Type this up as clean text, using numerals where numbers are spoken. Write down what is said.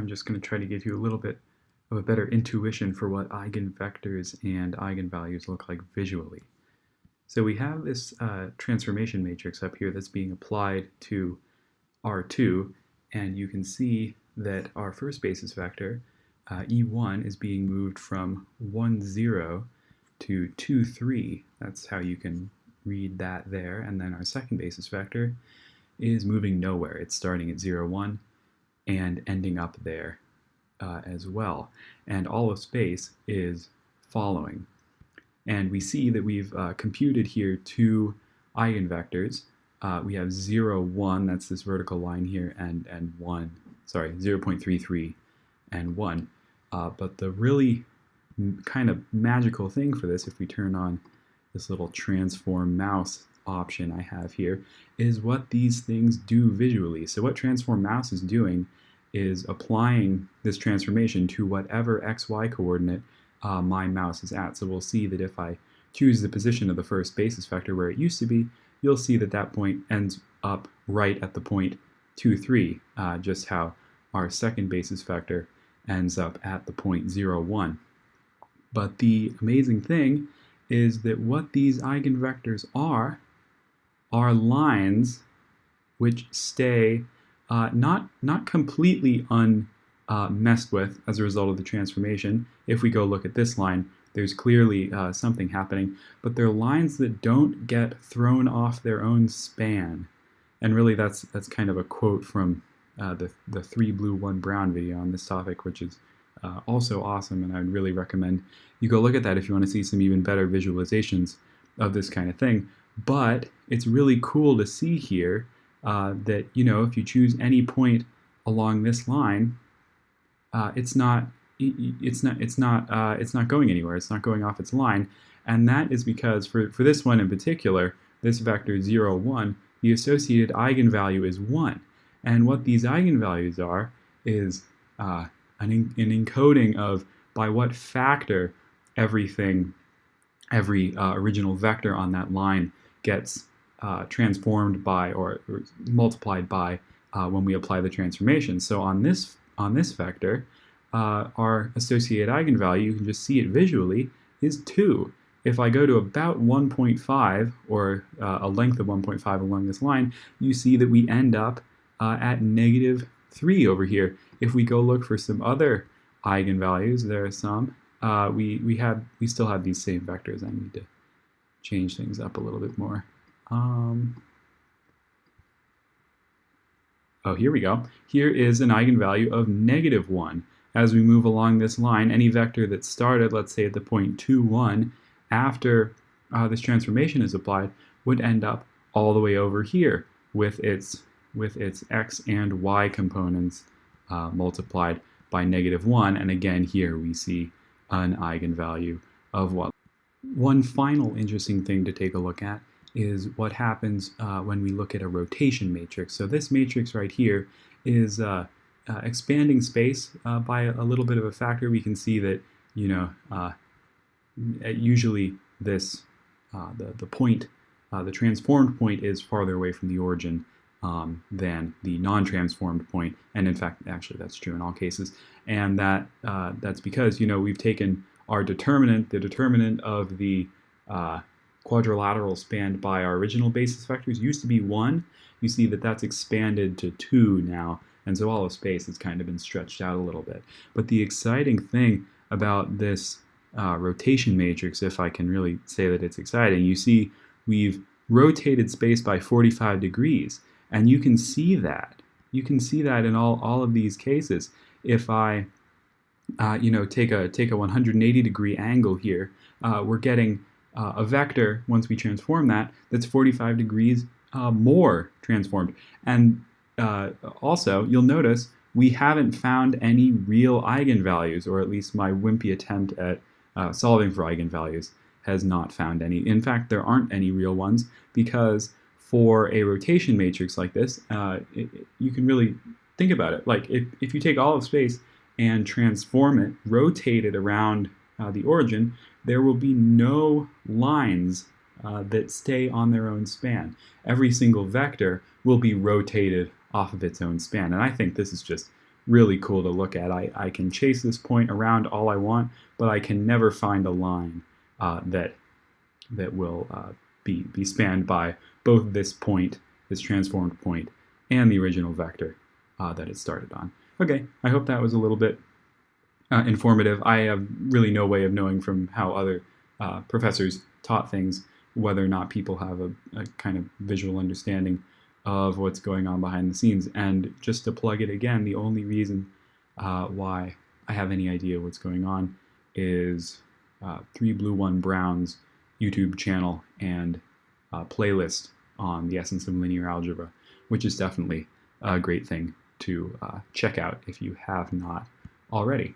I'm just going to try to give you a little bit of a better intuition for what eigenvectors and eigenvalues look like visually. So we have this transformation matrix up here that's being applied to R2, and you can see that our first basis vector, E1, is being moved from 1, 0 to 2, 3. That's how you can read that there. And then our second basis vector is moving nowhere. It's starting at 0, 1 and ending up there as well. And all of space is following. And we see that we've computed here two eigenvectors. We have 0, 1, that's this vertical line here, and 0.33 and 1. But the really kind of magical thing for this, if we turn on this little transform mouse option I have here, is what these things do visually. So what transform mouse is doing is applying this transformation to whatever xy coordinate my mouse is at. So we'll see that if I choose the position of the first basis vector where it used to be, you'll see that that point ends up right at the point 2, 3, just how our second basis vector ends up at the point 0, 1. But the amazing thing is that what these eigenvectors are lines which stay not completely unmessed with as a result of the transformation. If we go look at this line, there's clearly something happening, but they're lines that don't get thrown off their own span. And really that's kind of a quote from the 3 blue 1 brown video on this topic, which is also awesome, and I would really recommend you go look at that if you want to see some even better visualizations of this kind of thing. But it's really cool to see here that, you know, if you choose any point along this line, it's not going anywhere. It's not going off its line, and that is because for this one in particular, this vector 0, 1, the associated eigenvalue is 1. And what these eigenvalues are is an encoding of by what factor every original vector on that line gets transformed by or multiplied by when we apply the transformation. So on this vector, our associated eigenvalue, you can just see it visually, is 2. If I go to about 1.5, or a length of 1.5 along this line, you see that we end up at -3 over here. If we go look for some other eigenvalues, there are some. We still have these same vectors. I need to change things up a little bit more. Oh, here we go. Here is an eigenvalue of -1. As we move along this line, any vector that started, let's say at the point 2, 1, after this transformation is applied, would end up all the way over here with its x and y components multiplied by -1. And again, here we see an eigenvalue of 1. One final interesting thing to take a look at is what happens when we look at a rotation matrix. So this matrix right here is expanding space by a little bit of a factor. We can see that, you know, usually this the point, the transformed point, is farther away from the origin than the non-transformed point, and in fact, actually, that's true in all cases. And that's because, you know, we've taken our determinant, the determinant of the quadrilateral spanned by our original basis vectors used to be 1. You see that that's expanded to 2 now, and so all of space has kind of been stretched out a little bit. But the exciting thing about this rotation matrix, if I can really say that it's exciting, you see we've rotated space by 45 degrees, and you can see that. You can see that in all of these cases. If I you know, take a 180-degree angle here, we're getting a vector, once we transform that, that's 45 degrees more transformed. And also, you'll notice we haven't found any real eigenvalues, or at least my wimpy attempt at solving for eigenvalues has not found any. In fact, there aren't any real ones, because for a rotation matrix like this, you can really think about it. Like if you take all of space and transform it, rotate it around the origin, there will be no lines that stay on their own span. Every single vector will be rotated off of its own span. And I think this is just really cool to look at. I can chase this point around all I want, but I can never find a line that will be spanned by both this point, this transformed point, and the original vector that it started on. Okay, I hope that was a little bit informative. I have really no way of knowing from how other professors taught things whether or not people have a kind of visual understanding of what's going on behind the scenes. And just to plug it again, the only reason why I have any idea what's going on is 3 Blue 1 Brown's YouTube channel and playlist on the essence of linear algebra, which is definitely a great thing to check out if you have not already.